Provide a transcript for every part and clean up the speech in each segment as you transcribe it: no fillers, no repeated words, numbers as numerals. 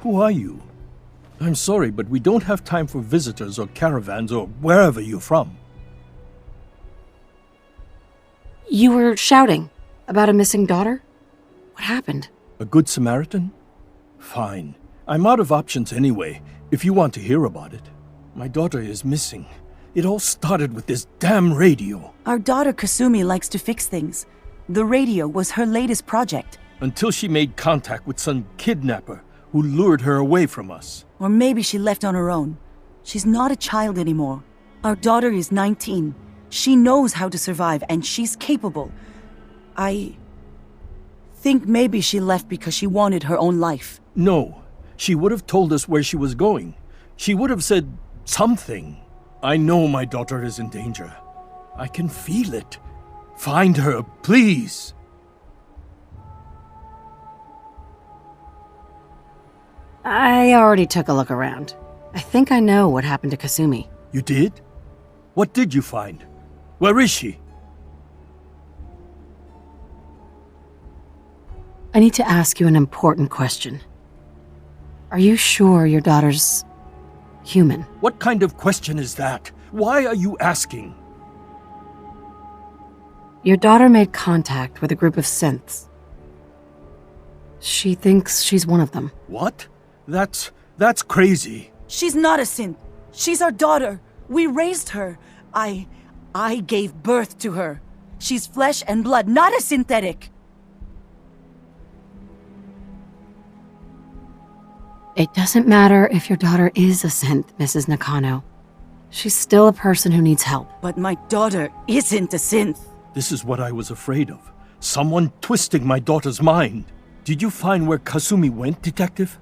Who are you? I'm sorry, but we don't have time for visitors or caravans or wherever you're from. You were shouting about a missing daughter? What happened? A good Samaritan? Fine. I'm out of options anyway, if you want to hear about it. My daughter is missing. It all started with this damn radio. Our daughter Kasumi likes to fix things. The radio was her latest project. Until she made contact with some kidnapper who lured her away from us. Or maybe she left on her own. She's not a child anymore. Our daughter is 19. She knows how to survive, and she's capable. I think maybe she left because she wanted her own life. No. She would have told us where she was going. She would have said something. I know my daughter is in danger. I can feel it. Find her, please. I already took a look around. I think I know what happened to Kasumi. You did? What did you find? Where is she? I need to ask you an important question. Are you sure your daughter's human? What kind of question is that? Why are you asking? Your daughter made contact with a group of synths. She thinks she's one of them. What? That's crazy. She's not a synth. She's our daughter. We raised her. I gave birth to her. She's flesh and blood, not a synthetic. It doesn't matter if your daughter is a synth, Mrs. Nakano. She's still a person who needs help. But my daughter isn't a synth. This is what I was afraid of. Someone twisting my daughter's mind. Did you find where Kasumi went, Detective?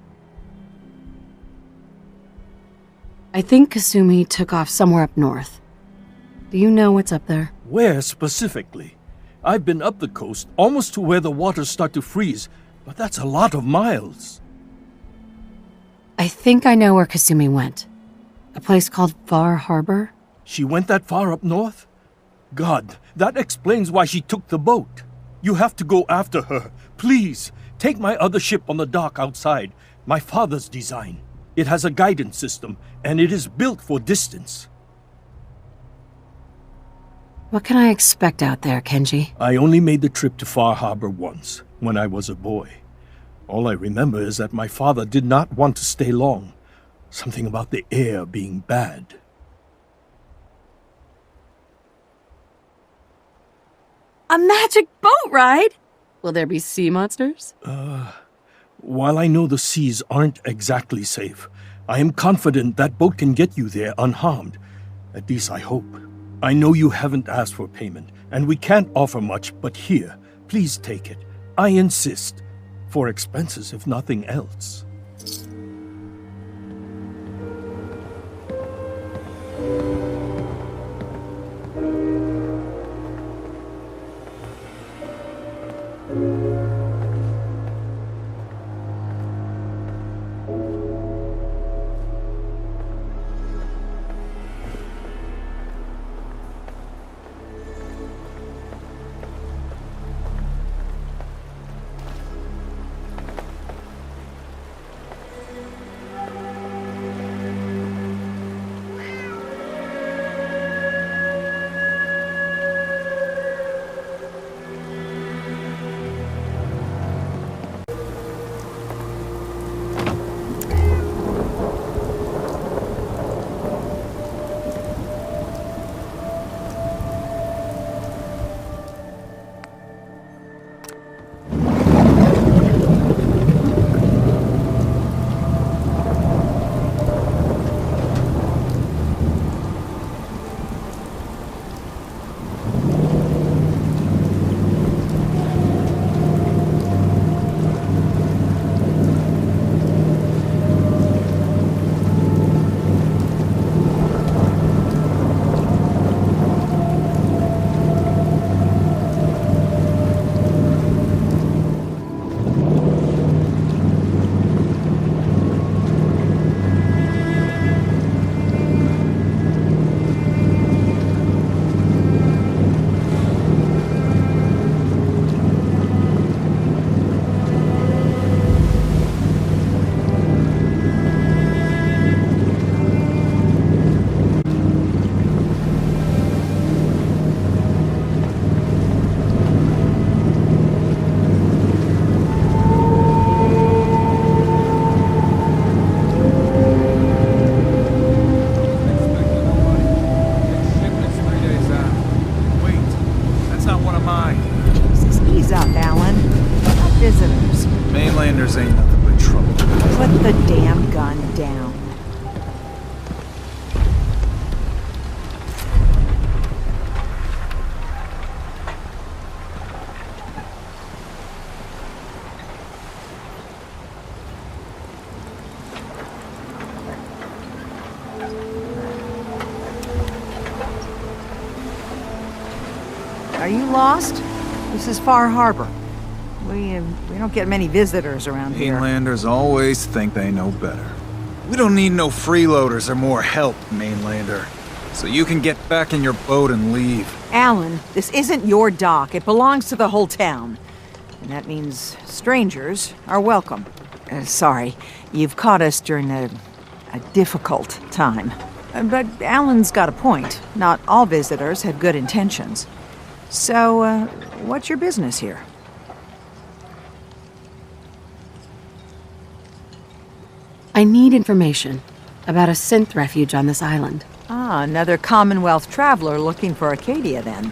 I think Kasumi took off somewhere up north. Do you know what's up there? Where specifically? I've been up the coast, almost to where the waters start to freeze, but that's a lot of miles. I think I know where Kasumi went. A place called Far Harbor? She went that far up north? God, that explains why she took the boat. You have to go after her. Please, take my other ship on the dock outside. My father's design. It has a guidance system, and it is built for distance. What can I expect out there, Kenji? I only made the trip to Far Harbor once, when I was a boy. All I remember is that my father did not want to stay long. Something about the air being bad. A magic boat ride? Will there be sea monsters? While I know the seas aren't exactly safe, I am confident that boat can get you there unharmed. At least I hope. I know you haven't asked for payment, and we can't offer much, but here, please take it. I insist. For expenses, if nothing else. mine. Jesus, ease up, Alan. Not visitors. Mainlanders ain't nothing but trouble. Put the damn gun down. Are you lost? This is Far Harbor. We don't get many visitors around here. Mainlanders always think they know better. We don't need no freeloaders or more help, Mainlander. So you can get back in your boat and leave. Alan, this isn't your dock. It belongs to the whole town. And that means strangers are welcome. Sorry, you've caught us during a difficult time. But Alan's got a point. Not all visitors have good intentions. So, what's your business here? I need information about a synth refuge on this island. Ah, another Commonwealth traveler looking for Acadia, then.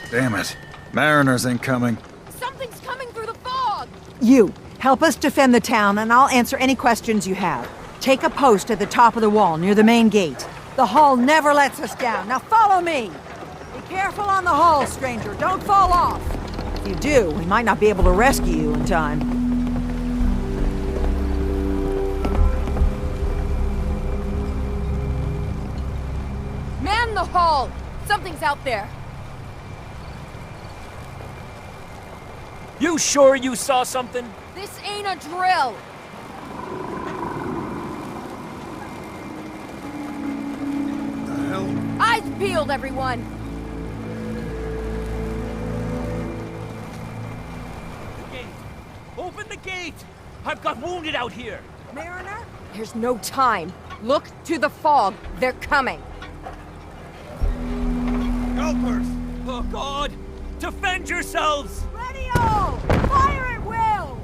Damn it. Mariners ain't coming. Something's coming through the fog! You, help us defend the town, and I'll answer any questions you have. Take a post at the top of the wall, near the main gate. The hull never lets us down. Now follow me! Be careful on the hull, stranger. Don't fall off. If you do, we might not be able to rescue you in time. Man the hull! Something's out there. You sure you saw something? This ain't a drill! Eyes peeled, everyone! The gate! Open the gate! I've got wounded out here! Mariner? There's no time. Look to the fog. They're coming. Helpers! Oh, God! Defend yourselves! Radio! Fire at will!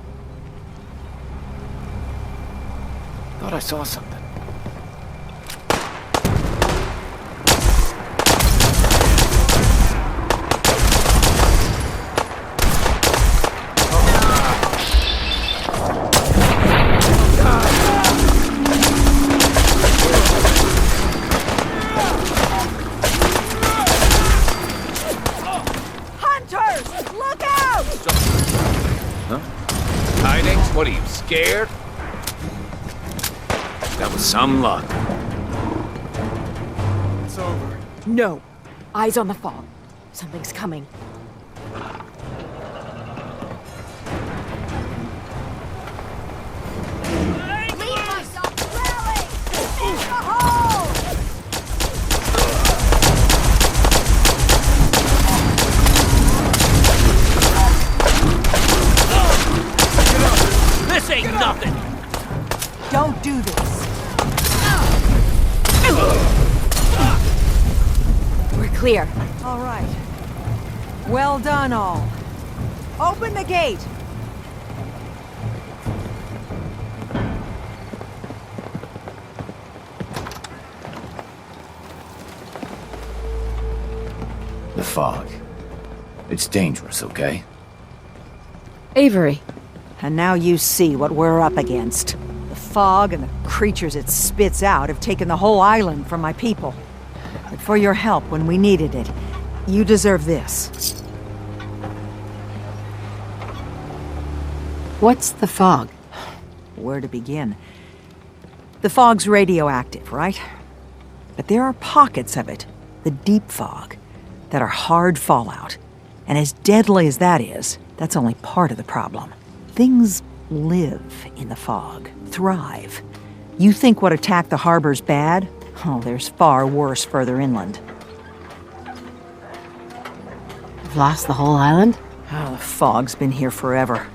Thought I saw something. What are you, scared? That was some luck. It's over. No. Eyes on the fog. Something's coming. Leave myself! Rally! In the hole! This ain't nothing! Don't do this. We're clear. All right. Well done, all. Open the gate. The fog. It's dangerous, okay? Avery. And now you see what we're up against. The fog and the creatures it spits out have taken the whole island from my people. But for your help when we needed it, you deserve this. What's the fog? Where to begin? The fog's radioactive, right? But there are pockets of it, the deep fog, that are hard fallout. And as deadly as that is, that's only part of the problem. Things live in the fog, thrive. You think what attacked the harbor's bad? Oh, there's far worse further inland. You've lost the whole island? Oh, the fog's been here forever.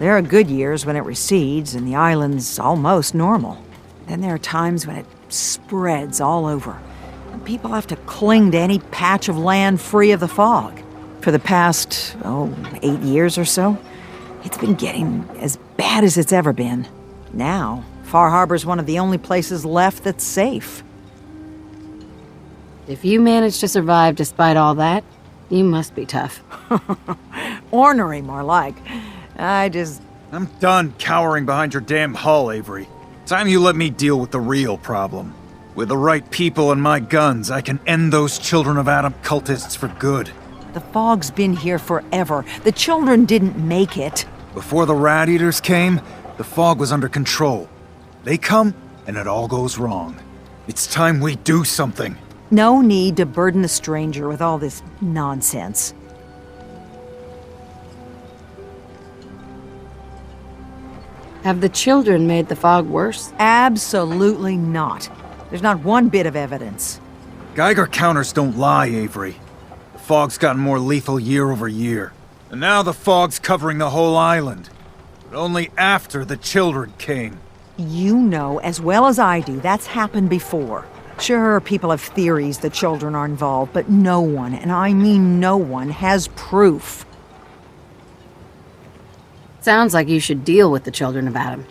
There are good years when it recedes and the island's almost normal. Then there are times when it spreads all over. And people have to cling to any patch of land free of the fog. For the past, 8 years or so, it's been getting as bad as it's ever been. Now, Far Harbor's one of the only places left that's safe. If you managed to survive despite all that, you must be tough. Ornery, more like. I'm done cowering behind your damn hull, Avery. Time you let me deal with the real problem. With the right people and my guns, I can end those Children of Adam cultists for good. The fog's been here forever. The children didn't make it. Before the Rat Eaters came, the fog was under control. They come, and it all goes wrong. It's time we do something. No need to burden the stranger with all this nonsense. Have the children made the fog worse? Absolutely not. There's not one bit of evidence. Geiger counters don't lie, Avery. The fog's gotten more lethal year over year. And now the fog's covering the whole island. But only after the children came. You know as well as I do that's happened before. Sure, people have theories the children are involved, but no one, and I mean no one, has proof. Sounds like you should deal with the Children of Adam.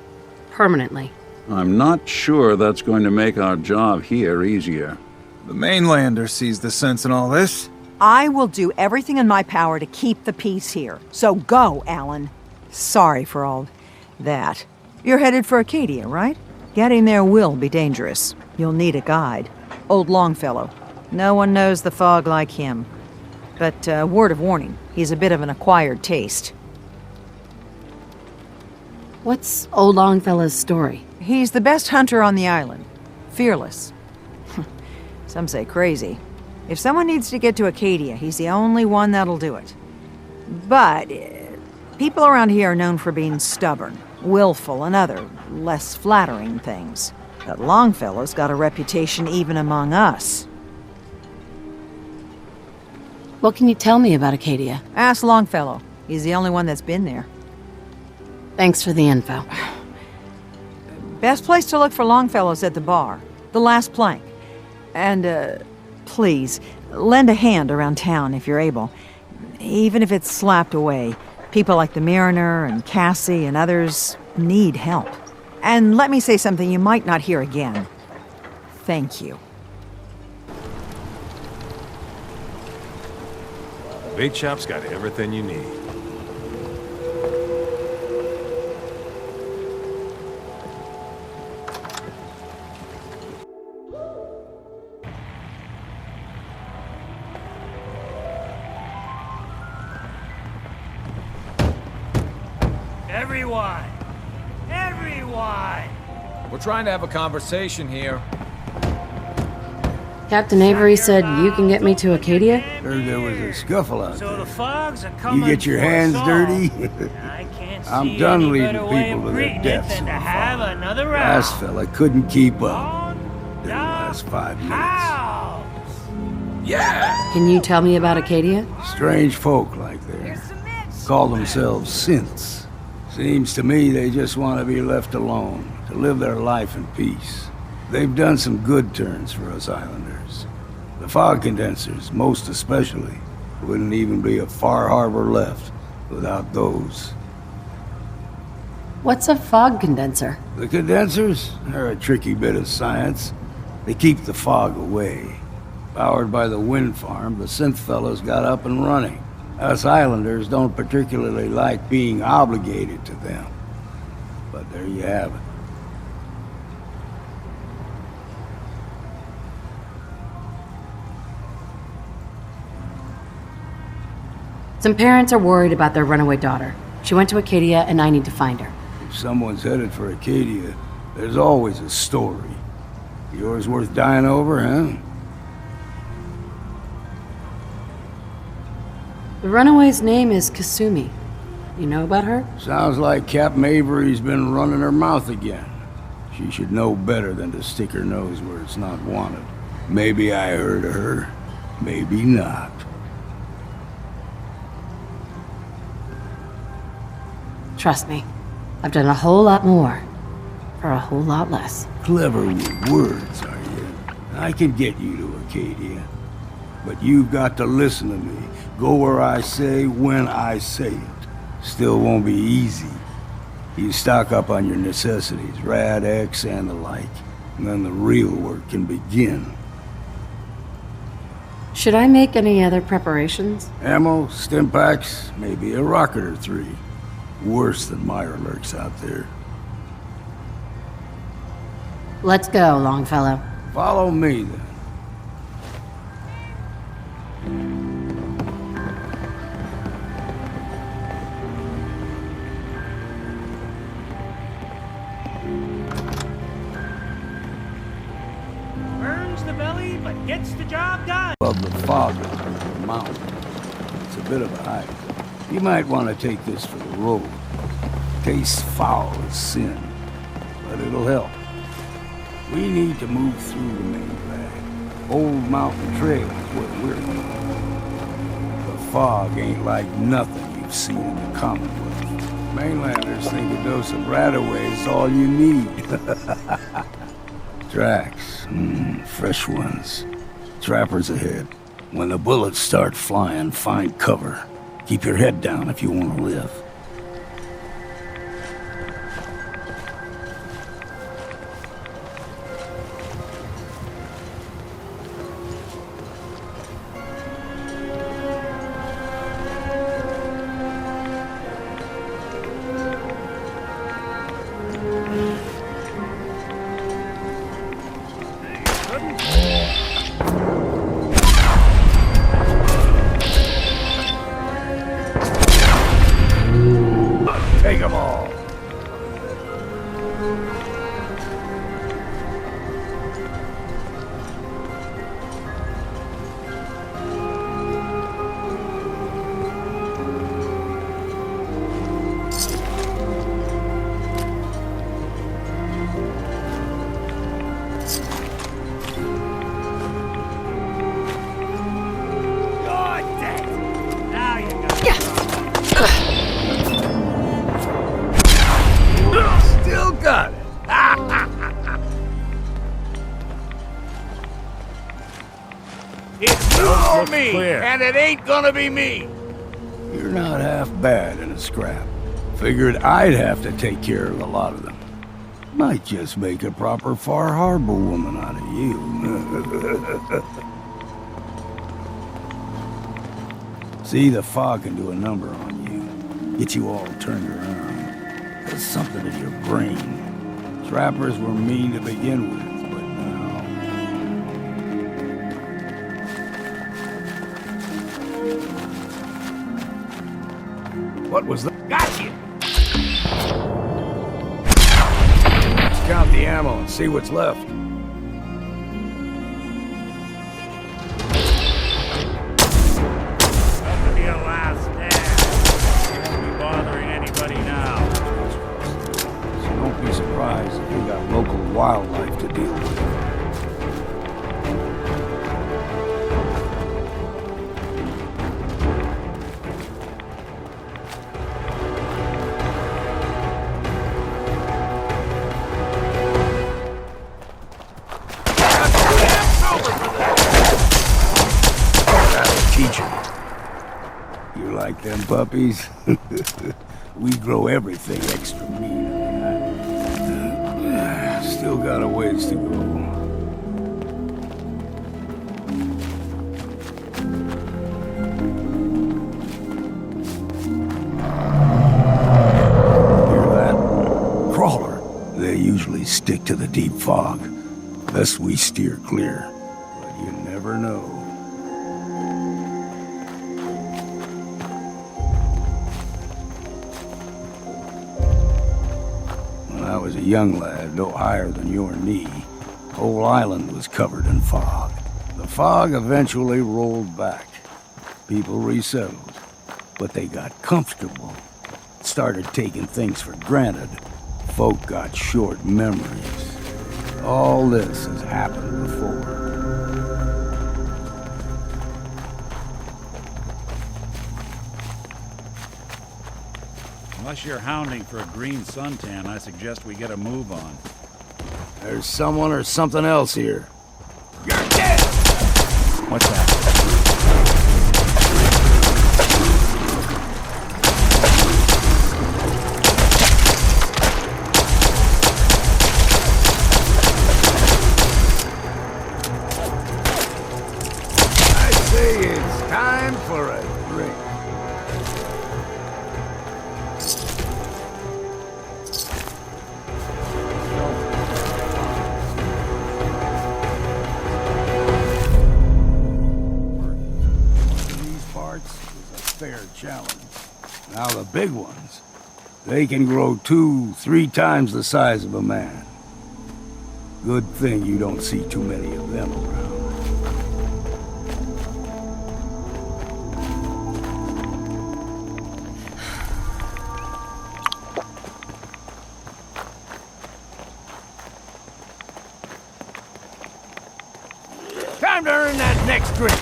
Permanently. I'm not sure that's going to make our job here easier. The mainlander sees the sense in all this. I will do everything in my power to keep the peace here. So go, Alan. Sorry for all that. You're headed for Acadia, right? Getting there will be dangerous. You'll need a guide. Old Longfellow. No one knows the fog like him. But, word of warning, he's a bit of an acquired taste. What's Old Longfellow's story? He's the best hunter on the island. Fearless. Some say crazy. If someone needs to get to Acadia, he's the only one that'll do it. But people around here are known for being stubborn, willful, and other, less flattering things. But Longfellow's got a reputation even among us. What can you tell me about Acadia? Ask Longfellow. He's the only one that's been there. Thanks for the info. Best place to look for Longfellow's at the bar. The last plank. And, please, lend a hand around town if you're able. Even if it's slapped away. People like the Mariner and Cassie and others need help. And let me say something you might not hear again. Thank you. Big Chop's got everything you need. Everyone! Everyone! We're trying to have a conversation here. Captain Avery said you can get me to Acadia? Heard there was a scuffle out So there. the fogs are coming. You get your hands dirty? I can't I'm see done any leading better way people of to their greeting it deaths than in to the have fog. another round. Last fella couldn't keep up. On Didn't the last 5 minutes. house. Yeah! Can you tell me about Acadia? Strange folk like there. Call themselves synths. Seems to me they just want to be left alone, to live their life in peace. They've done some good turns for us islanders. The fog condensers, most especially, wouldn't even be a Far Harbor left without those. What's a fog condenser? The condensers are a tricky bit of science. They keep the fog away. Powered by the wind farm, the synth fellows got up and running. Us islanders don't particularly like being obligated to them. But there you have it. Some parents are worried about their runaway daughter. She went to Acadia and I need to find her. If someone's headed for Acadia, there's always a story. Yours worth dying over, huh? The runaway's name is Kasumi. You know about her? Sounds like Captain Avery's been running her mouth again. She should know better than to stick her nose where it's not wanted. Maybe I heard of her, maybe not. Trust me, I've done a whole lot more for a whole lot less. Clever with words, are you? I can get you to Acadia. But you've got to listen to me. Go where I say, when I say it. Still won't be easy. You stock up on your necessities, Rad-X and the like, and then the real work can begin. Should I make any other preparations? Ammo, stim packs, maybe a rocket or 3. Worse than Mirelurks out there. Let's go, Longfellow. Follow me, then. Burns the belly, but gets the job done. Above the fog of the mountain. It's a bit of a hike. You might want to take this for the road. Tastes foul as sin, but it'll help. We need to move through the mainland. Old Mountain Trail is what we're going. The fog ain't like nothing you've seen in the Commonwealth. Mainlanders think a dose of Radaway is all you need. Tracks, fresh ones. Trappers ahead. When the bullets start flying, find cover. Keep your head down if you want to live. Take them all. Got it. It's All me, clear. and it ain't gonna be me. You're not half bad in a scrap. Figured I'd have to take care of a lot of them. Might just make a proper Far Harbor woman out of you. See, the fog can do a number on you. Get you all turned around. There's something in your brain. Trappers were mean to begin with, but now... What was that? Got you. Let's count the ammo and see what's left. That'll be a last stand. Won't be bothering anybody now. So don't be surprised if we got local wildlife to deal with. You like them puppies? We grow everything extra mean. Still got a ways to go. Hear that? Crawler. They usually stick to the deep fog. Best we steer clear. But you never know. When I was a young lad, no higher than your knee, whole island was covered in fog. The fog eventually rolled back. People resettled, but they got comfortable. Started taking things for granted. Folk got short memories. All this has happened before. Unless you're hounding for a green suntan, I suggest we get a move on. There's someone or something else here. You're dead! What's that? say it's time for a drink. These parts is a fair challenge. Now the big ones, they can grow 2-3 times the size of a man. Good thing you don't see too many of them around. Time to earn that next drink.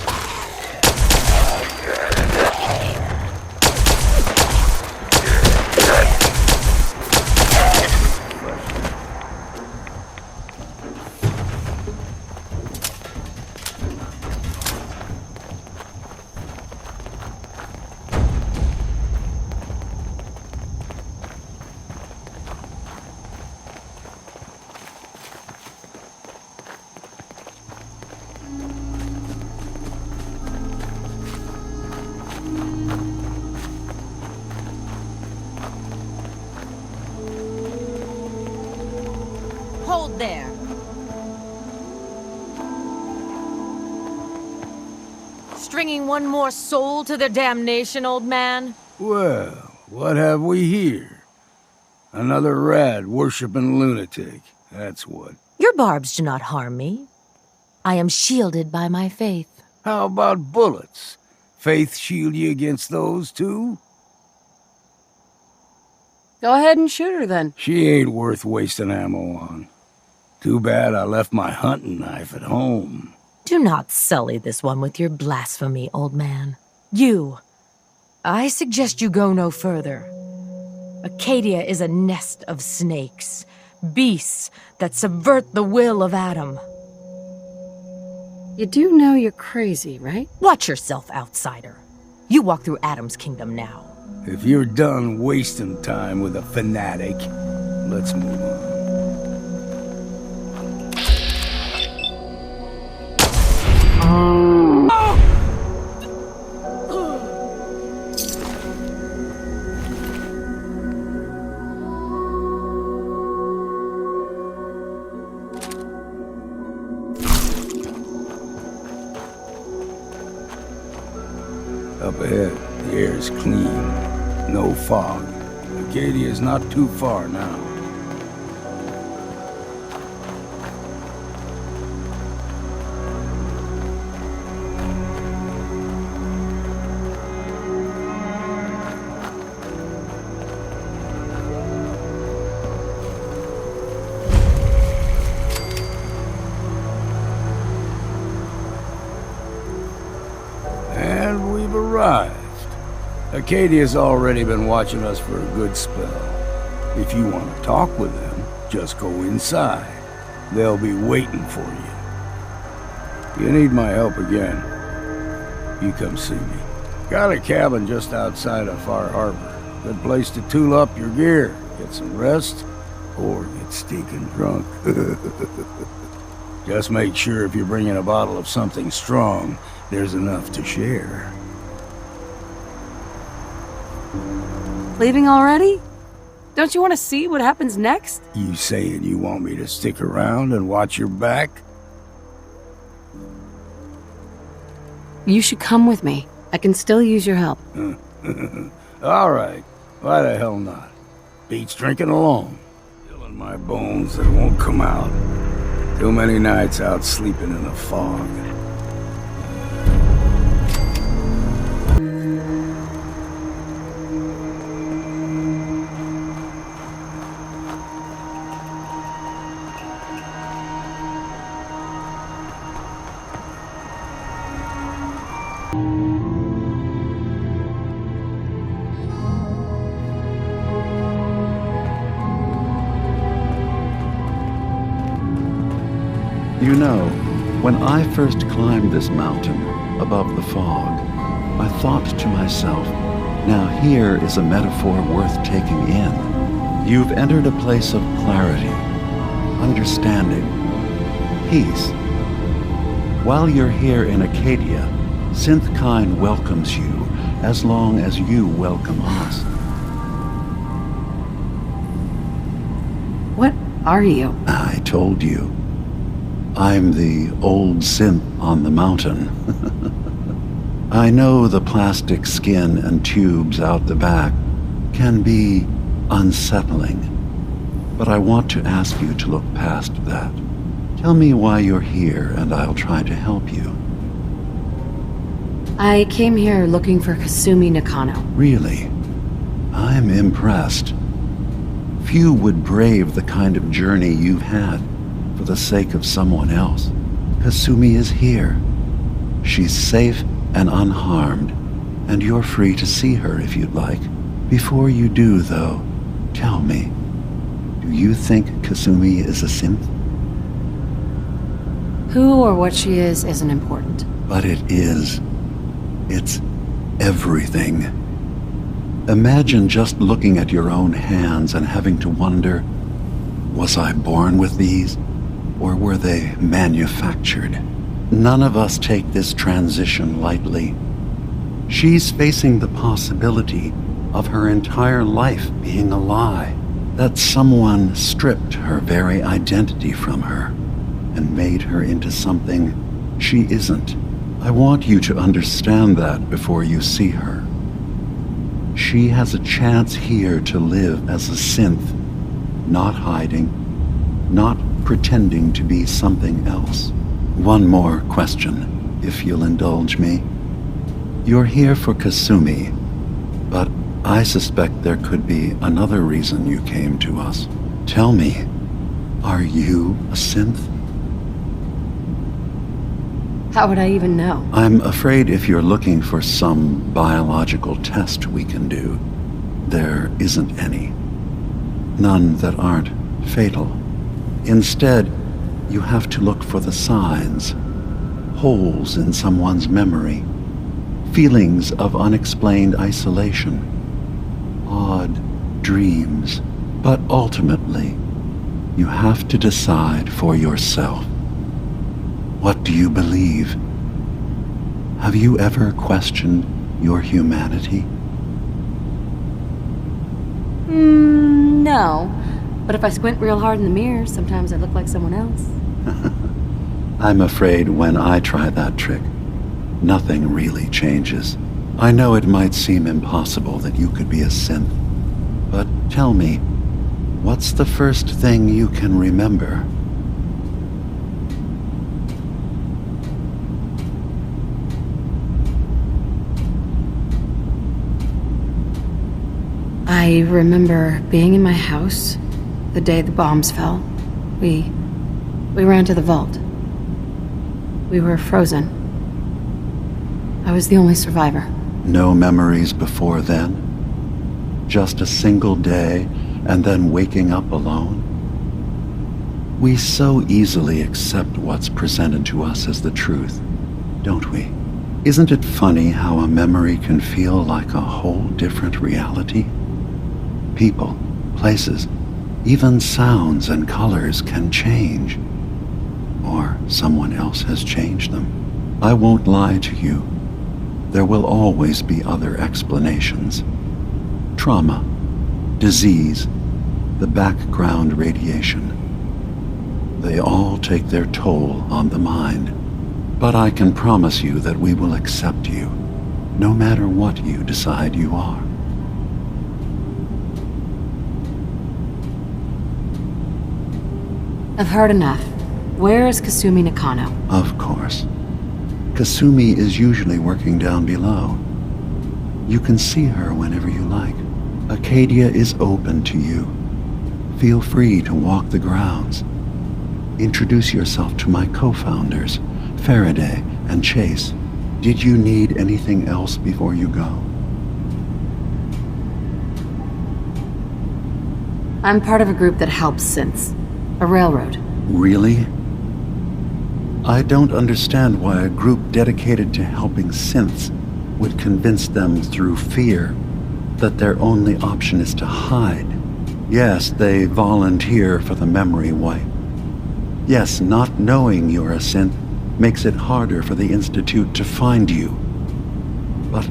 Hold there. Stringing one more soul to their damnation, old man? Well, what have we here? Another rad-worshipping lunatic, that's what. Your barbs do not harm me. I am shielded by my faith. How about bullets? Faith shield you against those, too? Go ahead and shoot her, then. She ain't worth wasting ammo on. Too bad I left my hunting knife at home. Do not sully this one with your blasphemy, old man. I suggest you go no further. Acadia is a nest of snakes, beasts that subvert the will of Adam. You do know you're crazy, right? Watch yourself, outsider. You walk through Adam's kingdom now. If you're done wasting time with a fanatic, let's move on. Up ahead, the air's clean. No fog. Acadia's not too far now. And we've arrived. Acadia's already been watching us for a good spell. If you want to talk with them, just go inside. They'll be waiting for you. If you need my help again, you come see me. Got a cabin just outside of Far Harbor. Good place to tool up your gear, get some rest, or get stinking drunk. Just make sure if you're bringing a bottle of something strong, there's enough to share. Leaving already? Don't you want to see what happens next? You saying you want me to stick around and watch your back? You should come with me. I can still use your help. All right. Why the hell not? Beats drinking alone. Still in my bones that won't come out. Too many nights out sleeping in the fog. You know, when I first climbed this mountain above the fog, I thought to myself, now here is a metaphor worth taking in. You've entered a place of clarity, understanding, peace. While you're here in Acadia, Synthkind welcomes you as long as you welcome us. What are you? I told you. I'm the old synth on the mountain. I know the plastic skin and tubes out the back can be unsettling, but I want to ask you to look past that. Tell me why you're here, and I'll try to help you. I came here looking for Kasumi Nakano. Really? I'm impressed. Few would brave the kind of journey you've had for the sake of someone else. Kasumi is here. She's safe and unharmed, and you're free to see her if you'd like. Before you do, though, tell me, do you think Kasumi is a synth? Who or what she is isn't important. But it is. It's everything. Imagine just looking at your own hands and having to wonder, was I born with these, or were they manufactured? None of us take this transition lightly. She's facing the possibility of her entire life being a lie, that someone stripped her very identity from her and made her into something she isn't. I want you to understand that before you see her. She has a chance here to live as a synth, not hiding, not pretending to be something else. One more question, if you'll indulge me. You're here for Kasumi, but I suspect there could be another reason you came to us. Tell me, are you a synth? How would I even know? I'm afraid if you're looking for some biological test we can do, there isn't any. None that aren't fatal. Instead, you have to look for the signs, holes in someone's memory, feelings of unexplained isolation, odd dreams. But ultimately, you have to decide for yourself. What do you believe? Have you ever questioned your humanity? No. But if I squint real hard in the mirror, sometimes I look like someone else. I'm afraid when I try that trick, nothing really changes. I know it might seem impossible that you could be a synth, but tell me, what's the first thing you can remember? I remember being in my house the day the bombs fell. We ran to the vault. We were frozen. I was the only survivor. No memories before then? Just a single day and then waking up alone? We so easily accept what's presented to us as the truth, don't we? Isn't it funny how a memory can feel like a whole different reality? People, places, even sounds and colors can change. Or someone else has changed them. I won't lie to you. There will always be other explanations. Trauma, disease, the background radiation. They all take their toll on the mind. But I can promise you that we will accept you, no matter what you decide you are. I've heard enough. Where is Kasumi Nakano? Of course. Kasumi is usually working down below. You can see her whenever you like. Acadia is open to you. Feel free to walk the grounds. Introduce yourself to my co-founders, Faraday and Chase. Did you need anything else before you go? I'm part of a group that helps synths. A railroad. Really? I don't understand why a group dedicated to helping synths would convince them through fear that their only option is to hide. Yes, they volunteer for the memory wipe. Yes, not knowing you're a synth makes it harder for the Institute to find you. But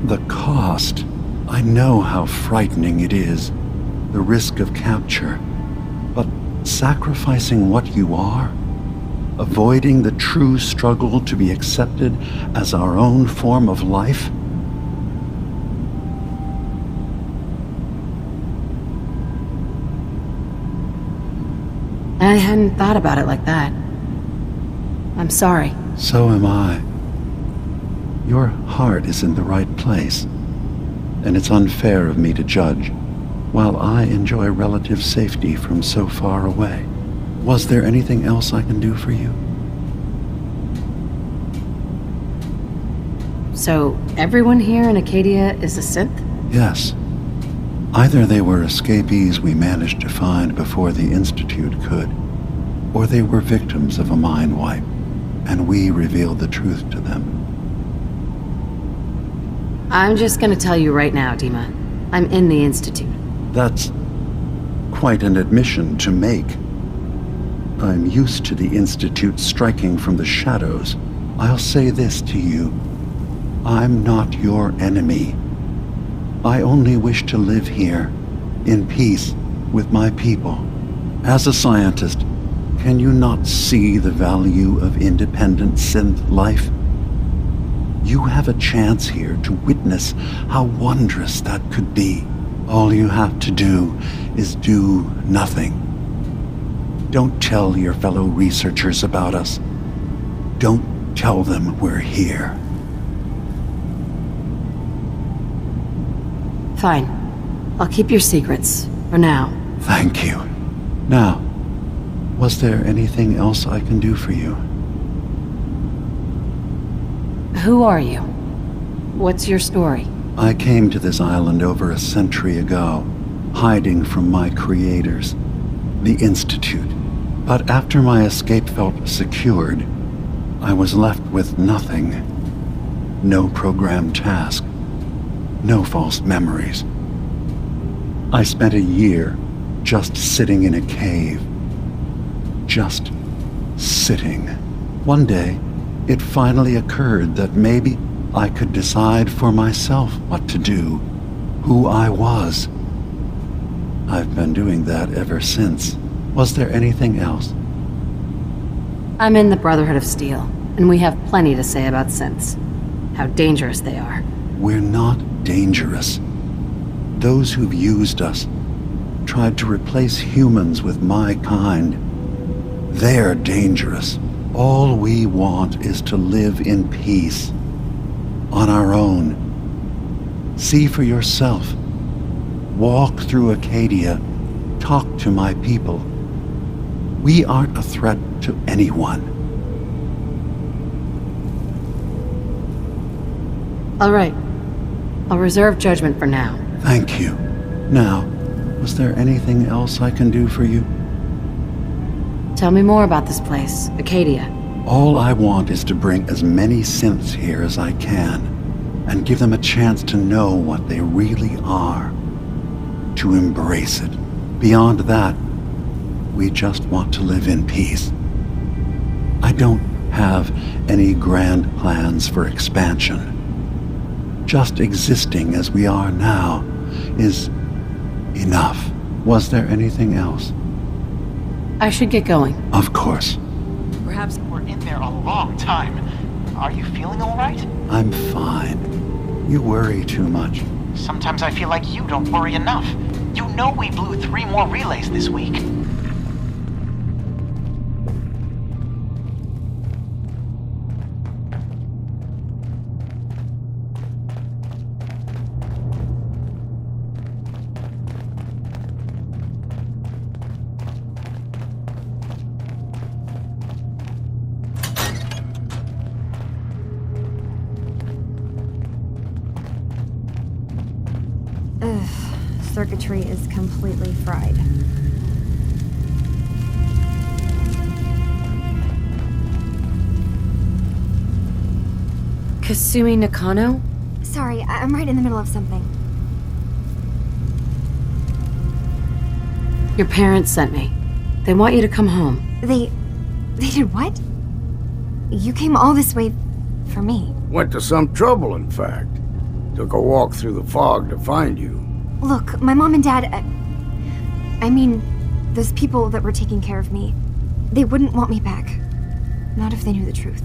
the cost, I know how frightening it is, the risk of capture. But sacrificing what you are, avoiding the true struggle to be accepted as our own form of life, I hadn't thought about it like that. I'm sorry. So am I. Your heart is in the right place, and it's unfair of me to judge, while I enjoy relative safety from so far away. Was there anything else I can do for you? So, everyone here in Acadia is a synth? Yes. Either they were escapees we managed to find before the Institute could, or they were victims of a mind wipe, and we revealed the truth to them. I'm just gonna tell you right now, Dima. I'm in the Institute. That's quite an admission to make. I'm used to the Institute striking from the shadows. I'll say this to you. I'm not your enemy. I only wish to live here, in peace, with my people. As a scientist, can you not see the value of independent synth life? You have a chance here to witness how wondrous that could be. All you have to do is do nothing. Don't tell your fellow researchers about us. Don't tell them we're here. Fine. I'll keep your secrets, for now. Thank you. Now, was there anything else I can do for you? Who are you? What's your story? I came to this island over a century ago, hiding from my creators, the Institute. But after my escape felt secured, I was left with nothing. No programmed task. No false memories. I spent a year just sitting in a cave. Just sitting. One day, it finally occurred that maybe I could decide for myself what to do, who I was. I've been doing that ever since. Was there anything else? I'm in the Brotherhood of Steel, and we have plenty to say about synths. How dangerous they are. We're not dangerous. Those who've used us, tried to replace humans with my kind, they're dangerous. All we want is to live in peace, on our own. See for yourself. Walk through Acadia, talk to my people. We aren't a threat to anyone. All right. I'll reserve judgment for now. Thank you. Now, was there anything else I can do for you? Tell me more about this place, Acadia. All I want is to bring as many synths here as I can, and give them a chance to know what they really are. To embrace it. Beyond that, we just want to live in peace. I don't have any grand plans for expansion. Just existing as we are now is enough. Was there anything else? I should get going. Of course. Perhaps we're in there a long time. Are you feeling all right? I'm fine. You worry too much. Sometimes I feel like you don't worry enough. You know we blew 3 more relays this week. Circuitry is completely fried. Kasumi Nakano? Sorry, I'm right in the middle of something. Your parents sent me. They want you to come home. They did what? You came all this way for me. Went to some trouble, in fact. Took a walk through the fog to find you. Look, my mom and dad... I mean, those people that were taking care of me, they wouldn't want me back. Not if they knew the truth.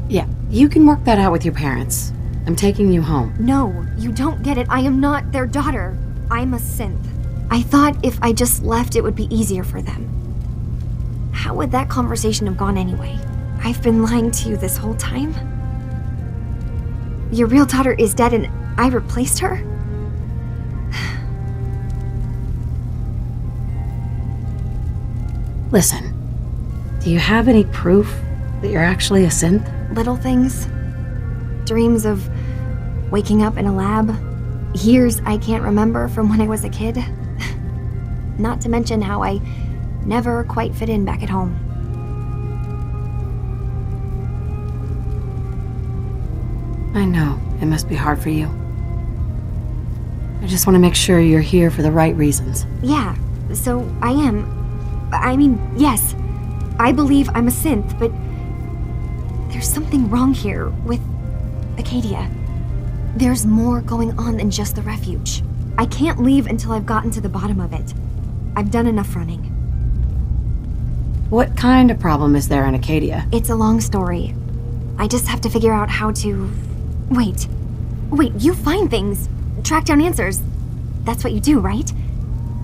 Yeah, you can work that out with your parents. I'm taking you home. No, you don't get it. I am not their daughter. I'm a synth. I thought if I just left, it would be easier for them. How would that conversation have gone anyway? I've been lying to you this whole time? Your real daughter is dead and I replaced her? Listen, do you have any proof that you're actually a synth? Little things. Dreams of waking up in a lab. Years I can't remember from when I was a kid. Not to mention how I never quite fit in back at home. I know, it must be hard for you. I just want to make sure you're here for the right reasons. Yeah, so I am. I mean, yes, I believe I'm a synth, but there's something wrong here with Acadia. There's more going on than just the refuge. I can't leave until I've gotten to the bottom of it. I've done enough running. What kind of problem is there in Acadia? It's a long story. I just have to figure out how to... Wait, you find things, track down answers. That's what you do, right?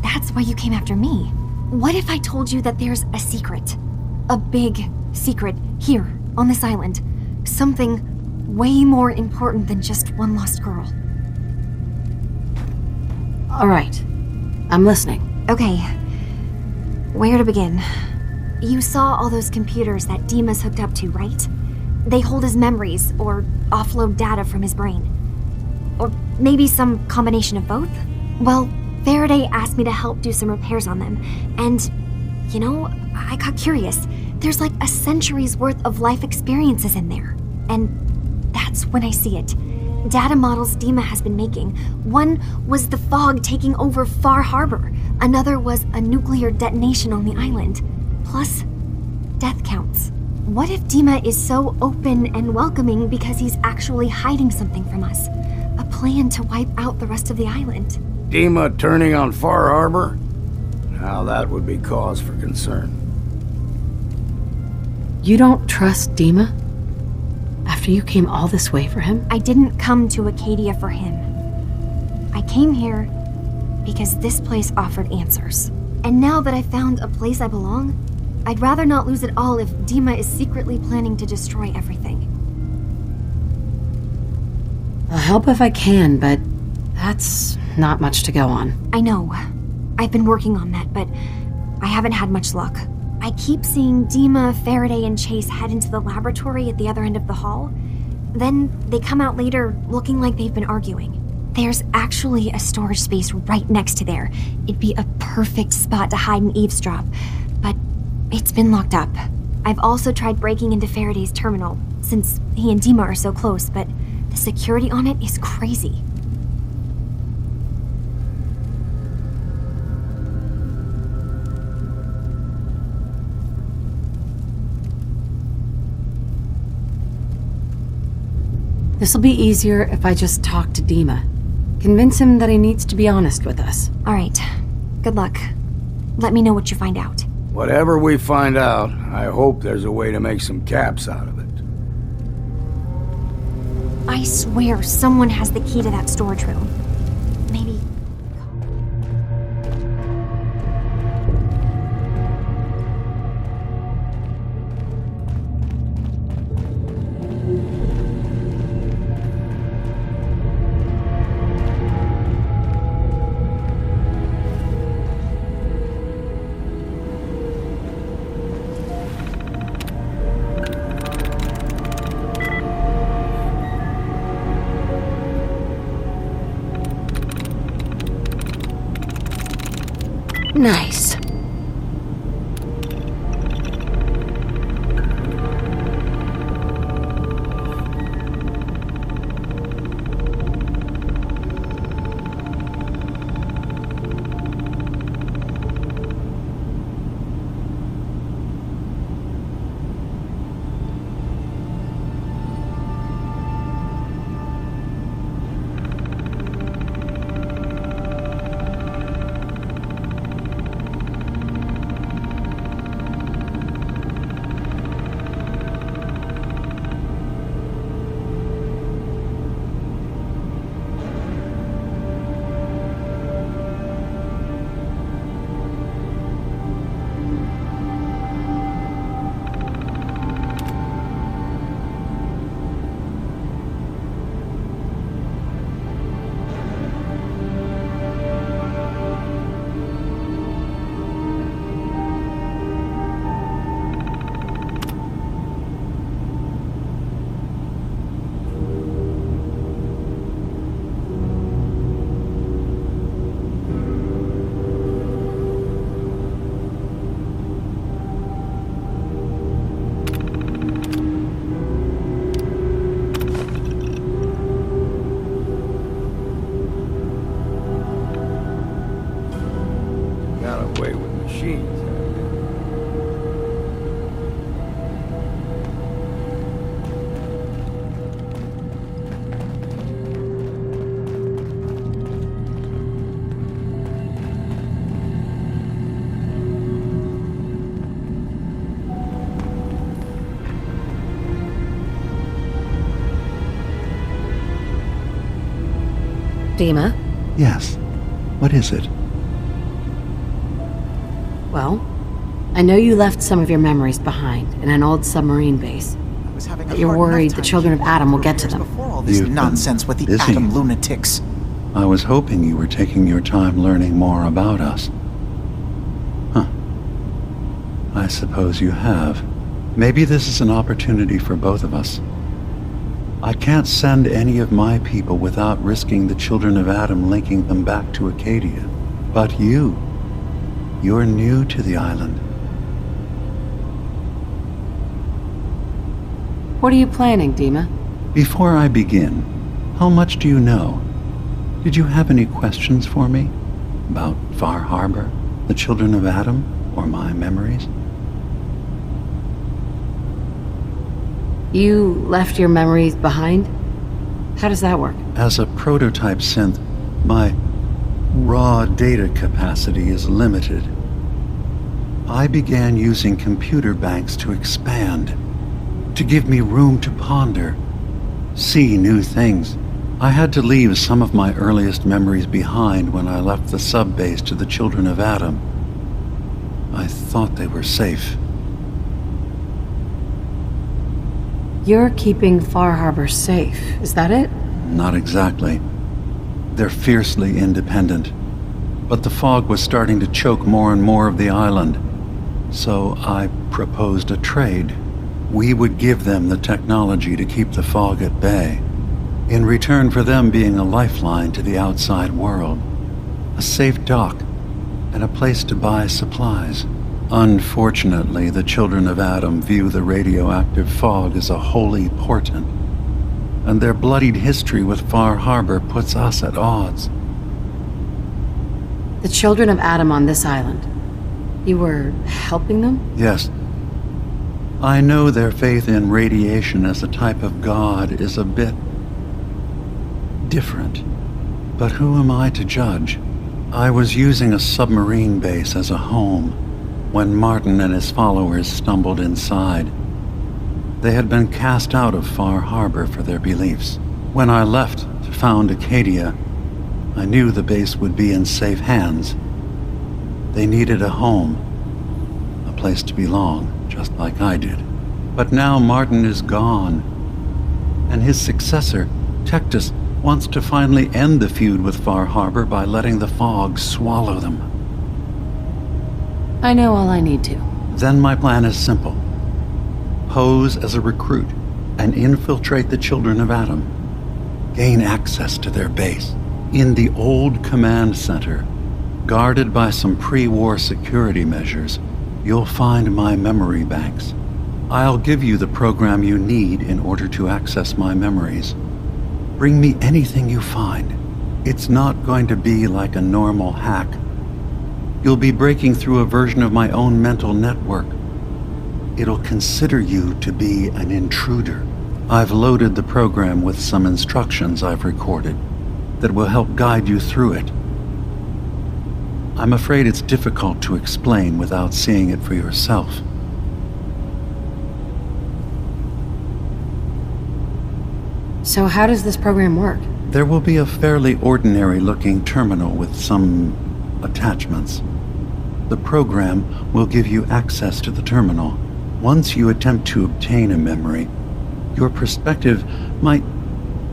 That's why you came after me. What if I told you that there's a secret? A big secret here, on this island. Something way more important than just one lost girl. All right, I'm listening. Okay, where to begin? You saw all those computers that Dima's hooked up to, right? They hold his memories, or offload data from his brain. Or maybe some combination of both? Well, Faraday asked me to help do some repairs on them, and, you know, I got curious. There's like a century's worth of life experiences in there. And that's when I see it. Data models Dima has been making. One was the fog taking over Far Harbor. Another was a nuclear detonation on the island. Plus, death counts. What if Dima is so open and welcoming because he's actually hiding something from us? A plan to wipe out the rest of the island. Dima turning on Far Harbor? Now that would be cause for concern. You don't trust Dima? After you came all this way for him? I didn't come to Acadia for him. I came here because this place offered answers. And now that I found a place I belong, I'd rather not lose it all if Dima is secretly planning to destroy everything. I'll help if I can, but that's not much to go on. I know. I've been working on that, but I haven't had much luck. I keep seeing Dima, Faraday, and Chase head into the laboratory at the other end of the hall. Then they come out later looking like they've been arguing. There's actually a storage space right next to there. It'd be a perfect spot to hide and eavesdrop, but it's been locked up. I've also tried breaking into Faraday's terminal, since he and Dima are so close, but the security on it is crazy. This'll be easier if I just talk to Dima. Convince him that he needs to be honest with us. All right. Good luck. Let me know what you find out. Whatever we find out, I hope there's a way to make some caps out of it. I swear someone has the key to that storage room. Maybe... Nice. Dima? Yes. What is it? Well, I know you left some of your memories behind in an old submarine base. But you're worried the children of Adam will get to them. All this nonsense with the busy. Adam lunatics. I was hoping you were taking your time learning more about us. Huh. I suppose you have. Maybe this is an opportunity for both of us. I can't send any of my people without risking the children of Adam linking them back to Acadia. But you're new to the island. What are you planning, Dima? Before I begin, how much do you know? Did you have any questions for me? About Far Harbor, the children of Adam, or my memories? You left your memories behind? How does that work? As a prototype synth, my raw data capacity is limited. I began using computer banks to expand, to give me room to ponder, see new things. I had to leave some of my earliest memories behind when I left the sub-base to the children of Adam. I thought they were safe. You're keeping Far Harbor safe, is that it? Not exactly. They're fiercely independent. But the fog was starting to choke more and more of the island. So I proposed a trade. We would give them the technology to keep the fog at bay, in return for them being a lifeline to the outside world, a safe dock, and a place to buy supplies. Unfortunately, the children of Adam view the radioactive fog as a holy portent, and their bloodied history with Far Harbor puts us at odds. The children of Adam on this island. You were helping them? Yes. I know their faith in radiation as a type of god is a bit different, but who am I to judge? I was using a submarine base as a home when Martin and his followers stumbled inside. They had been cast out of Far Harbor for their beliefs. When I left to found Acadia, I knew the base would be in safe hands. They needed a home, a place to belong, just like I did. But now Martin is gone, and his successor, Tectus, wants to finally end the feud with Far Harbor by letting the fog swallow them. I know all I need to. Then my plan is simple. Pose as a recruit and infiltrate the children of Adam. Gain access to their base. In the old command center, guarded by some pre-war security measures, you'll find my memory banks. I'll give you the program you need in order to access my memories. Bring me anything you find. It's not going to be like a normal hack. You'll be breaking through a version of my own mental network. It'll consider you to be an intruder. I've loaded the program with some instructions I've recorded that will help guide you through it. I'm afraid it's difficult to explain without seeing it for yourself. So how does this program work? There will be a fairly ordinary-looking terminal with some attachments. The program will give you access to the terminal. Once you attempt to obtain a memory, your perspective might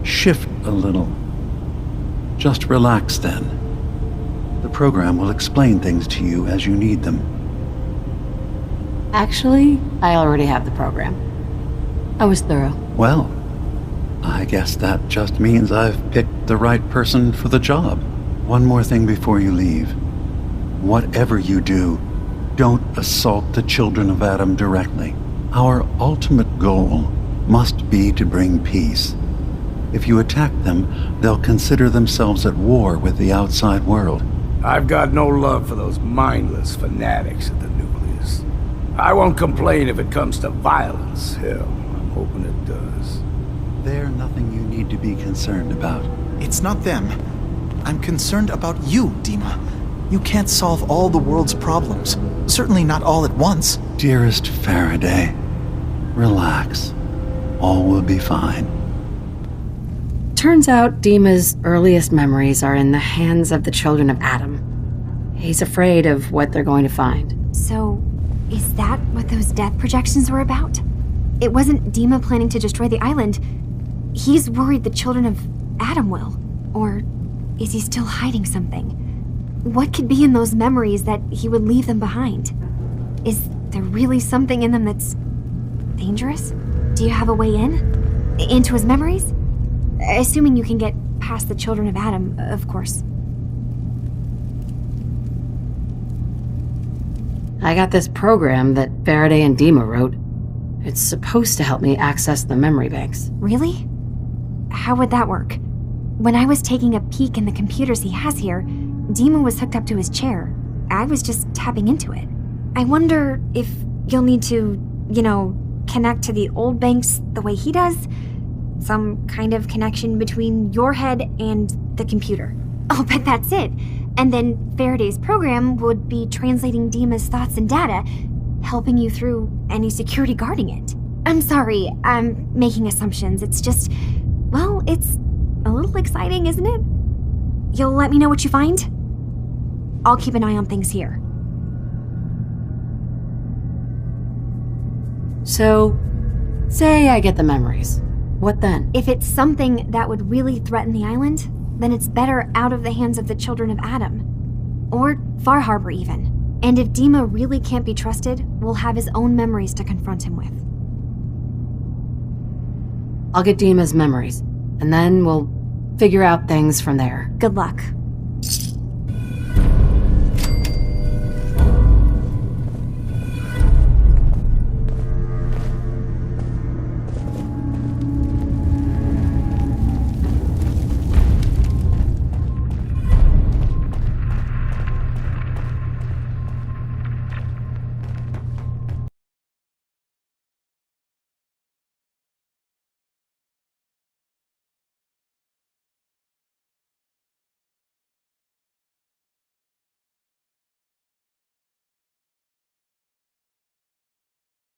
shift a little. Just relax then. The program will explain things to you as you need them. Actually, I already have the program. I was thorough. Well, I guess that just means I've picked the right person for the job. One more thing before you leave. Whatever you do, don't assault the children of Adam directly. Our ultimate goal must be to bring peace. If you attack them, they'll consider themselves at war with the outside world. I've got no love for those mindless fanatics at the nucleus. I won't complain if it comes to violence. Hell, I'm hoping it does. They're nothing you need to be concerned about. It's not them. I'm concerned about you, Dima. You can't solve all the world's problems. Certainly not all at once. Dearest Faraday, relax. All will be fine. turns out Dima's earliest memories are in the hands of the children of Adam. He's afraid of what they're going to find. So, is that what those death projections were about? It wasn't Dima planning to destroy the island. He's worried the children of Adam will. Or is he still hiding something? What could be in those memories that he would leave them behind? Is there really something in them that's dangerous? Do you have a way in? Into his memories? Assuming you can get past the children of Adam, of course. I got this program that Faraday and Dima wrote. It's supposed to help me access the memory banks. Really? How would that work? When I was taking a peek in the computers he has here, Dima was hooked up to his chair. I was just tapping into it. I wonder if you'll need to, connect to the old banks the way he does? Some kind of connection between your head and the computer. I'll bet that's it. And then Faraday's program would be translating Dima's thoughts and data, helping you through any security guarding it. I'm sorry, I'm making assumptions. It's just, well, it's a little exciting, isn't it? You'll let me know what you find? I'll keep an eye on things here. So, say I get the memories. What then? If it's something that would really threaten the island, then it's better out of the hands of the children of Adam. Or Far Harbor, even. And if Dima really can't be trusted, we'll have his own memories to confront him with. I'll get Dima's memories, and then we'll figure out things from there. Good luck.